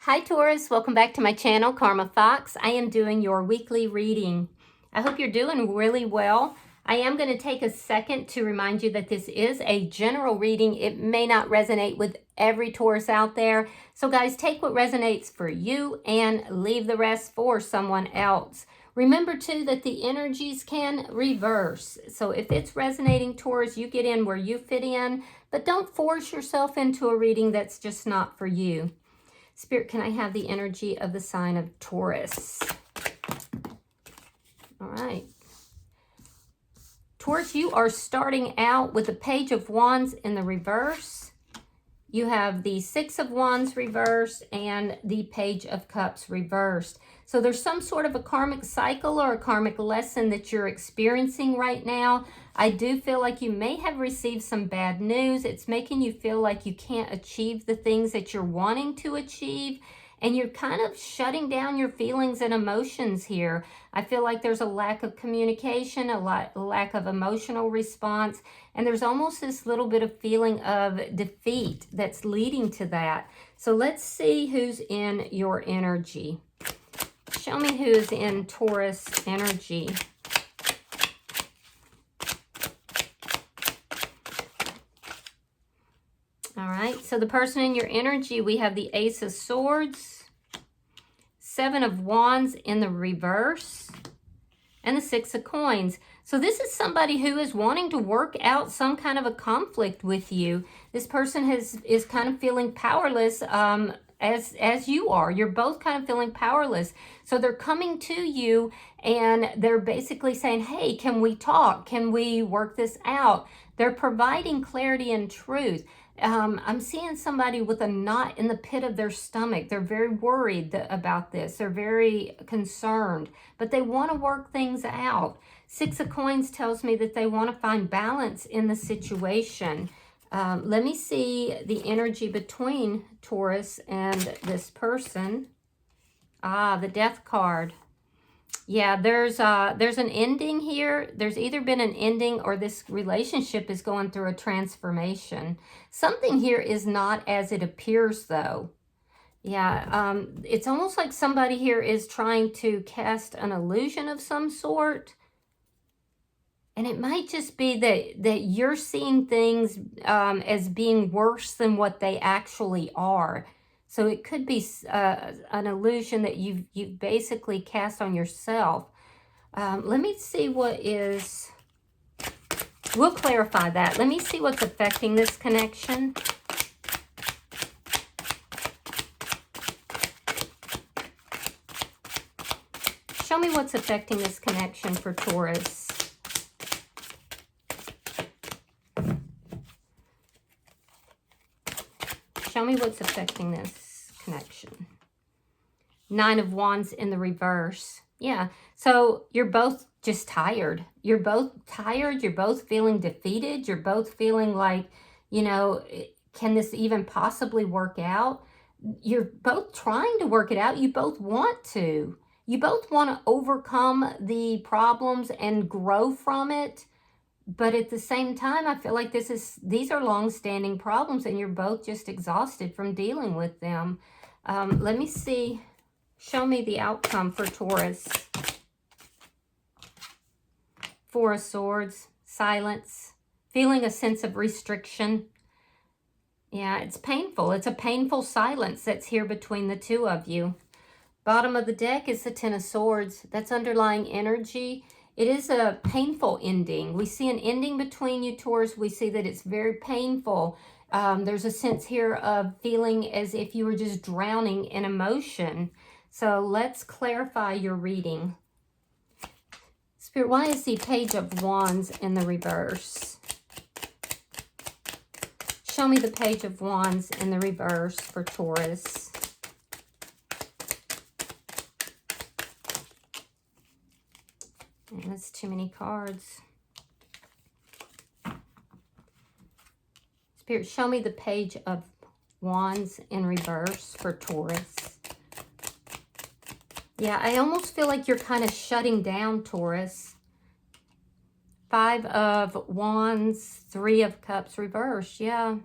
Hi Taurus, welcome back to my channel, Karma Fox. I am doing your weekly reading. I hope you're doing really well. I am going to take a second to remind you that this is a general reading. It may not resonate with every Taurus out there. So guys, take what resonates for you and leave the rest for someone else. Remember too that the energies can reverse. So if it's resonating Taurus, you get in where you fit in, but don't force yourself into a reading that's just not for you. Spirit, can I have the energy of the sign of Taurus? All right. Taurus, you are starting out with the Page of Wands in the reverse. You have the Six of Wands reversed and the Page of Cups reversed. So there's some sort of a karmic cycle or a karmic lesson that you're experiencing right now. I do feel like you may have received some bad news. It's making you feel like you can't achieve the things that you're wanting to achieve. And you're kind of shutting down your feelings and emotions here. I feel like there's a lack of communication, a lack of emotional response. And there's almost this little bit of feeling of defeat that's leading to that. So let's see who's in your energy. Show me who's in Taurus energy. All right, so the person in your energy, we have the Ace of Swords, Seven of Wands in the reverse, and the Six of Coins. So this is somebody who is wanting to work out some kind of a conflict with you. This person is kind of feeling powerless as you are. You're both kind of feeling powerless. So they're coming to you and they're basically saying, hey, can we talk? Can we work this out? They're providing clarity and truth. I'm seeing somebody with a knot in the pit of their stomach. They're very worried about this. They're very concerned, but they want to work things out. Six of Coins tells me that they want to find balance in the situation. Let me see the energy between Taurus and this person. The Death card. Yeah, there's an ending here. There's either been an ending or this relationship is going through a transformation. Something here is not as it appears, though. Yeah, it's almost like somebody here is trying to cast an illusion of some sort. And it might just be that you're seeing things as being worse than what they actually are. So it could be an illusion that you've basically cast on yourself. Let me see what is... We'll clarify that. Let me see what's affecting this connection. Show me what's affecting this connection for Taurus. Show me what's affecting this connection. Nine of Wands in the reverse. Yeah, so you're both just tired. You're both tired. You're both feeling defeated. You're both feeling like, you know, can this even possibly work out? You're both trying to work it out. You both want to. You both want to overcome the problems and grow from it. But at the same time, I feel like these are long-standing problems and you're both just exhausted from dealing with them. Let me see. Show me the outcome for Taurus. Four of Swords, silence, feeling a sense of restriction. Yeah, it's painful. It's a painful silence that's here between the two of you. Bottom of the deck is the Ten of Swords. That's underlying energy. It is a painful ending. We see an ending between you, Taurus. We see that it's very painful. There's a sense here of feeling as if you were just drowning in emotion. So let's clarify your reading. Spirit, why is the Page of Wands in the reverse? Show me the Page of Wands in the reverse for Taurus. That's too many cards. Spirit, show me the Page of Wands in reverse for Taurus. Yeah, I almost feel like you're kind of shutting down, Taurus. Five of Wands, Three of Cups reverse. Yeah.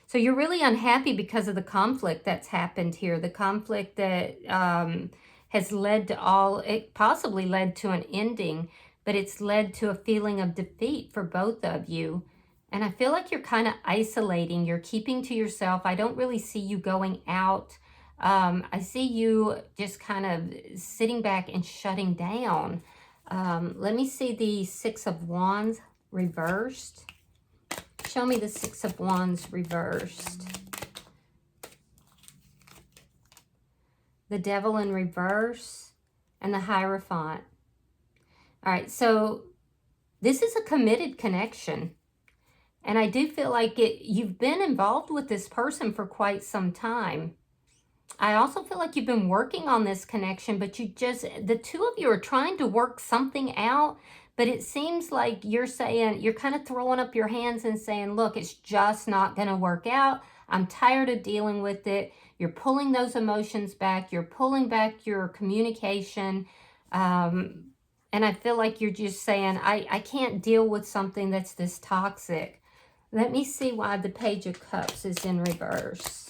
So you're really unhappy because of the conflict that's happened here. The conflict that has led to it possibly led to an ending, but it's led to a feeling of defeat for both of you. And I feel like you're kind of isolating. You're keeping to yourself. I don't really see you going out. I see you just kind of sitting back and shutting down. Let me see the Six of Wands reversed. Show me the Six of Wands reversed. The Devil in reverse and the Hierophant. All right, so this is a committed connection. And I do feel like you've been involved with this person for quite some time. I also feel like you've been working on this connection, but the two of you are trying to work something out, but it seems like you're kind of throwing up your hands and saying, look, it's just not going to work out. I'm tired of dealing with it. You're pulling those emotions back. You're pulling back your communication. And I feel like you're just saying, I can't deal with something that's this toxic. Let me see why the Page of Cups is in reverse.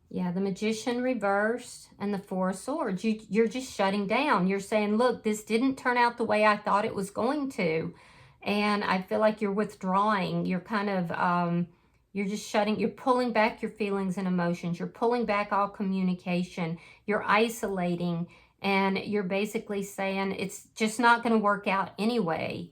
Yeah, the Magician reversed and the Four of Swords. You're just shutting down. You're saying, look, this didn't turn out the way I thought it was going to. And I feel like you're withdrawing. You're kind of, you're just you're pulling back your feelings and emotions. You're pulling back all communication. You're isolating. And you're basically saying it's just not going to work out anyway.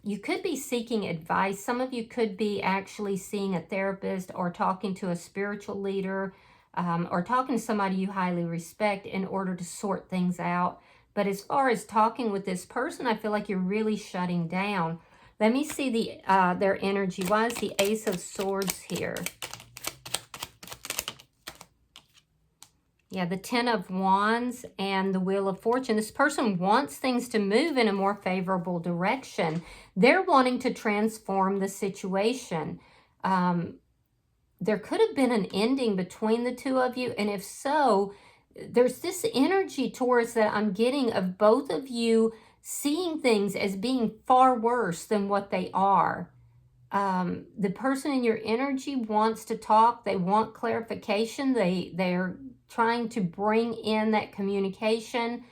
You could be seeking advice. Some of you could be actually seeing a therapist or talking to a spiritual leader or talking to somebody you highly respect in order to sort things out. But as far as talking with this person, I feel like you're really shutting down. Let me see their energy. Why is the Ace of Swords here? Yeah, the Ten of Wands and the Wheel of Fortune. This person wants things to move in a more favorable direction. They're wanting to transform the situation. There could have been an ending between the two of you, and if so, there's this energy, Taurus, that I'm getting of both of you seeing things as being far worse than what they are. The person in your energy wants to talk. They want clarification. They're trying to bring in that communication.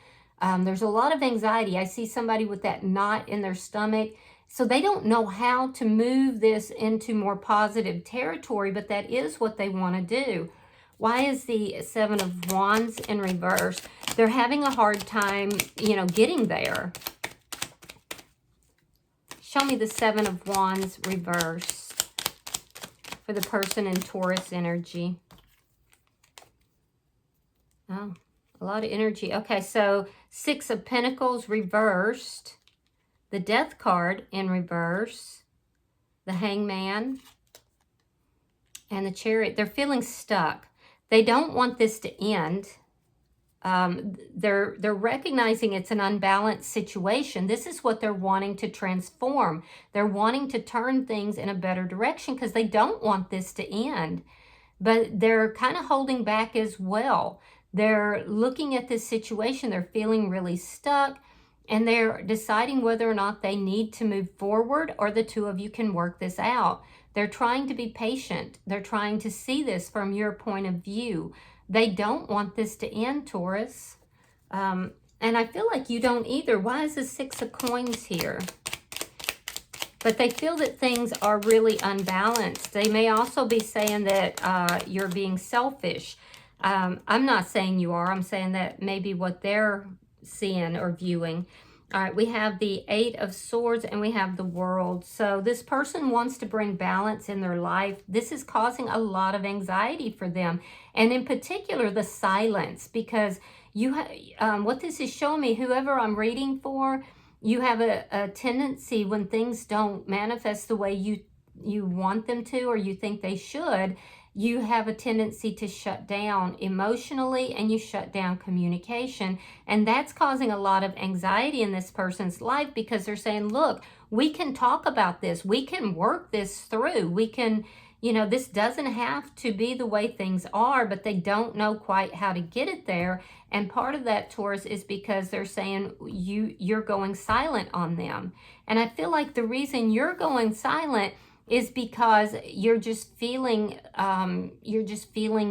There's a lot of anxiety. I see somebody with that knot in their stomach. So they don't know how to move this into more positive territory, but that is what they want to do. Why is the Seven of Wands in reverse? They're having a hard time, getting there. Show me the Seven of Wands reversed for the person in Taurus energy. Oh, a lot of energy. Okay, so Six of Pentacles reversed. The Death card in reverse. The Hangman. And the Chariot. They're feeling stuck. They don't want this to end. They're recognizing it's an unbalanced situation. This is what they're wanting to transform. They're wanting to turn things in a better direction because they don't want this to end. But they're kind of holding back as well. They're looking at this situation. They're feeling really stuck. And they're deciding whether or not they need to move forward or the two of you can work this out. They're trying to be patient. They're trying to see this from your point of view. They don't want this to end, Taurus. And I feel like you don't either. Why is the Six of Coins here? But they feel that things are really unbalanced. They may also be saying that you're being selfish. I'm not saying you are. I'm saying that maybe what they're seeing or viewing. All right, we have the Eight of Swords and we have the World. So this person wants to bring balance in their life. This is causing a lot of anxiety for them. And in particular, the silence, because what this is showing me, whoever I'm reading for, you have a tendency when things don't manifest the way you want them to or you think they should, you have a tendency to shut down emotionally and you shut down communication. And that's causing a lot of anxiety in this person's life because they're saying, look, we can talk about this. We can work this through. We can, you know, this doesn't have to be the way things are, but they don't know quite how to get it there. And part of that, Taurus, is because they're saying you're going silent on them. And I feel like the reason you're going silent is because you're just feeling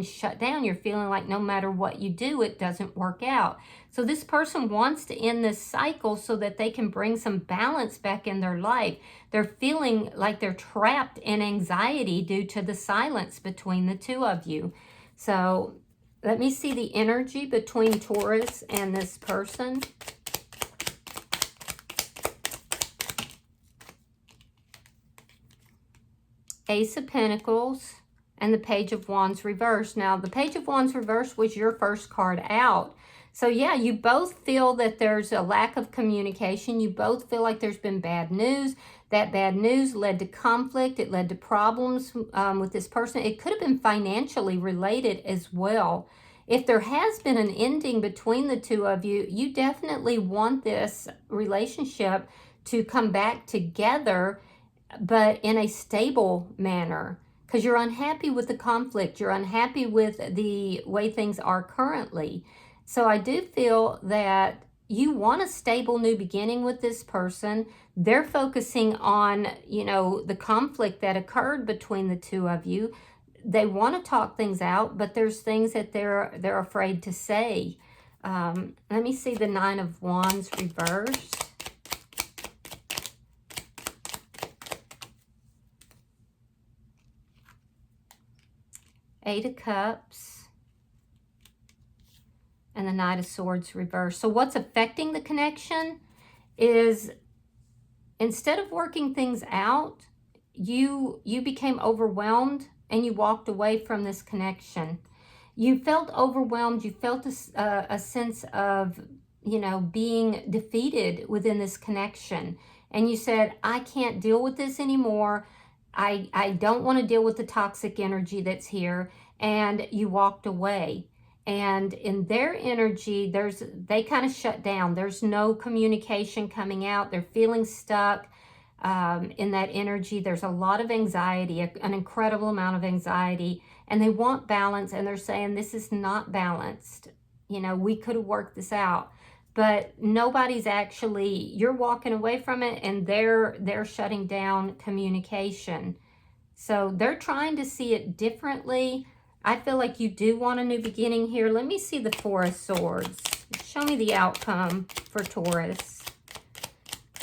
shut down. You're feeling like no matter what you do, it doesn't work out. So this person wants to end this cycle so that they can bring some balance back in their life. They're feeling like they're trapped in anxiety due to the silence between the two of you. So let me see the energy between Taurus and this person. Ace of Pentacles and the Page of Wands reversed. Now, the Page of Wands reversed was your first card out. So yeah, you both feel that there's a lack of communication. You both feel like there's been bad news. That bad news led to conflict. It led to problems with this person. It could have been financially related as well. If there has been an ending between the two of you, you definitely want this relationship to come back together, but in a stable manner, because you're unhappy with the conflict. You're unhappy with the way things are currently. So I do feel that you want a stable new beginning with this person. They're focusing on, you know, the conflict that occurred between the two of you. They want to talk things out, but there's things that they're afraid to say. Let me see the Nine of Wands reversed. Eight of Cups. And the Knight of Swords reversed. So what's affecting the connection is, instead of working things out, you became overwhelmed and you walked away from this connection. You felt overwhelmed. You felt a sense of, you know, being defeated within this connection. And you said, I can't deal with this anymore. I don't want to deal with the toxic energy that's here. And you walked away. And in their energy, they kind of shut down. There's no communication coming out. They're feeling stuck in that energy. There's a lot of anxiety, an incredible amount of anxiety, and they want balance. And they're saying, this is not balanced. You know, we could have worked this out, but nobody's actually, you're walking away from it, and they're shutting down communication. So they're trying to see it differently. I feel like you do want a new beginning here. Let me see the Four of Swords. Show me the outcome for Taurus.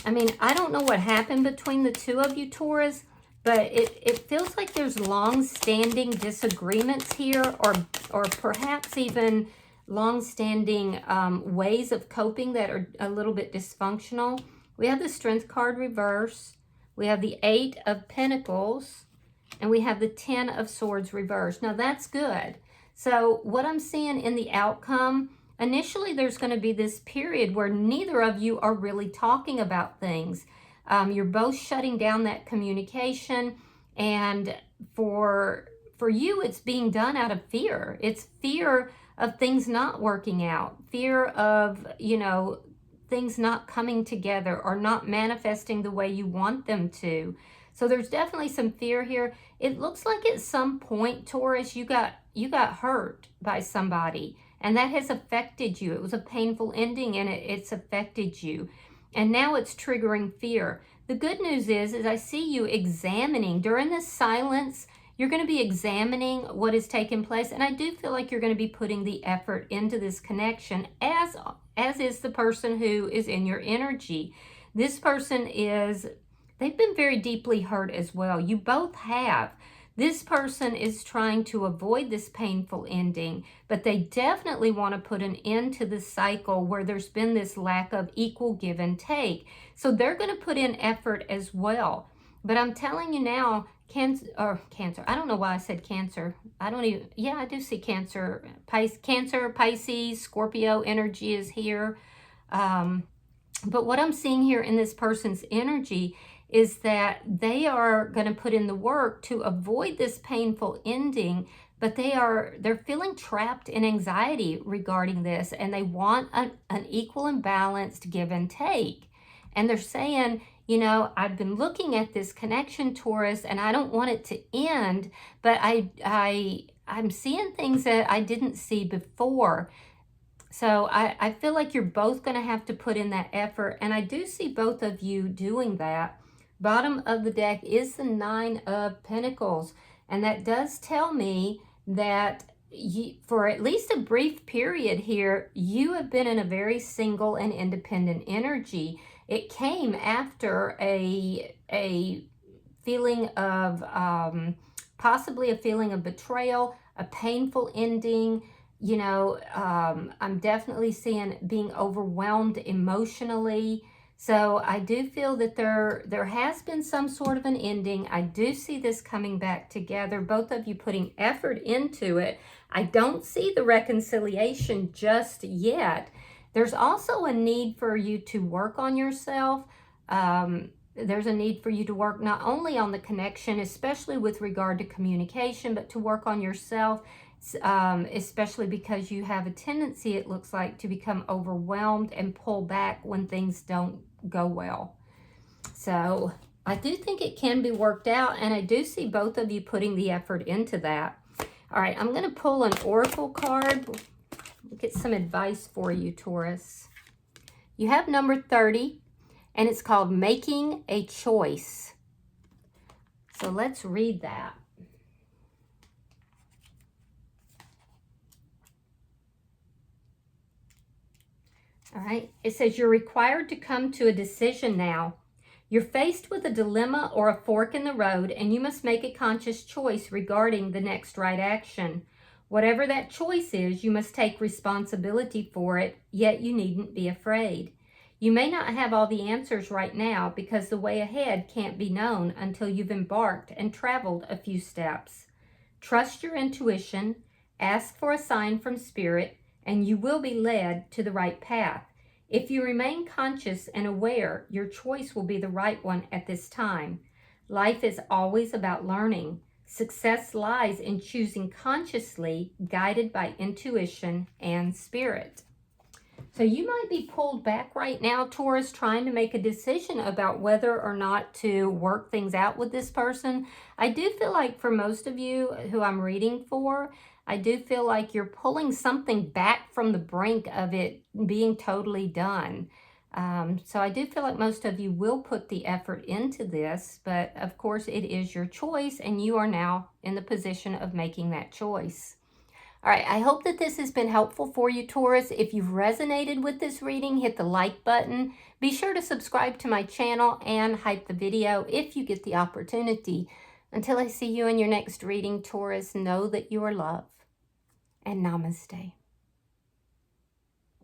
I mean, I don't know what happened between the two of you, Taurus, but it feels like there's long-standing disagreements here, or perhaps even long-standing ways of coping that are a little bit dysfunctional. We have the Strength card reverse. We have the Eight of Pentacles. And we have the Ten of Swords reversed. Now, that's good. So what I'm seeing in the outcome, initially there's going to be this period where neither of you are really talking about things. You're both shutting down that communication. And for you, it's being done out of fear. It's fear of things not working out. Fear of, you know, things not coming together or not manifesting the way you want them to. So there's definitely some fear here. It looks like at some point, Taurus, you got hurt by somebody, and that has affected you. It was a painful ending, and it's affected you. And now it's triggering fear. The good news is I see you examining. During this silence, you're going to be examining what is taking place. And I do feel like you're going to be putting the effort into this connection, as is the person who is in your energy. This person they've been very deeply hurt as well. You both have. This person is trying to avoid this painful ending, but they definitely want to put an end to this cycle where there's been this lack of equal give and take. So they're going to put in effort as well. But I'm telling you now, Cancer. I don't know why I said Cancer. I do see Cancer. Cancer, Pisces, Scorpio energy is here. But what I'm seeing here in this person's energy is that they are going to put in the work to avoid this painful ending, but they're feeling trapped in anxiety regarding this, and they want an equal and balanced give and take. And they're saying, You know, I've been looking at this connection, Taurus, and I don't want it to end, but I'm seeing things that I didn't see before. So I feel like you're both going to have to put in that effort, and I do see both of you doing that. Bottom of the deck is the Nine of Pentacles, and that does tell me that for at least a brief period here, you have been in a very single and independent energy. It came after a feeling of possibly a feeling of betrayal, a painful ending. You know, I'm definitely seeing being overwhelmed emotionally. So I do feel that there has been some sort of an ending. I do see this coming back together, both of you putting effort into it. I don't see the reconciliation just yet. There's also a need for you to work on yourself. There's a need for you to work not only on the connection, especially with regard to communication, but to work on yourself, especially because you have a tendency, it looks like, to become overwhelmed and pull back when things don't go well. So I do think it can be worked out, and I do see both of you putting the effort into that. All right, I'm going to pull an oracle card. Get some advice for you, Taurus. You have number 30, and it's called Making a Choice. So let's read that. All right, it says you're required to come to a decision now. You're faced with a dilemma or a fork in the road, and you must make a conscious choice regarding the next right action. Whatever that choice is, you must take responsibility for it, yet you needn't be afraid. You may not have all the answers right now because the way ahead can't be known until you've embarked and traveled a few steps. Trust your intuition, ask for a sign from Spirit, and you will be led to the right path. If you remain conscious and aware, your choice will be the right one at this time. Life is always about learning. Success lies in choosing consciously, guided by intuition and spirit. So you might be pulled back right now, Taurus, trying to make a decision about whether or not to work things out with this person. I do feel like for most of you who I'm reading for, I do feel like you're pulling something back from the brink of it being totally done. So I do feel like most of you will put the effort into this, but of course it is your choice, and you are now in the position of making that choice. All right, I hope that this has been helpful for you, Taurus. If you've resonated with this reading, hit the like button. Be sure to subscribe to my channel and hype the video if you get the opportunity. Until I see you in your next reading, Taurus, know that you are loved. And namaste.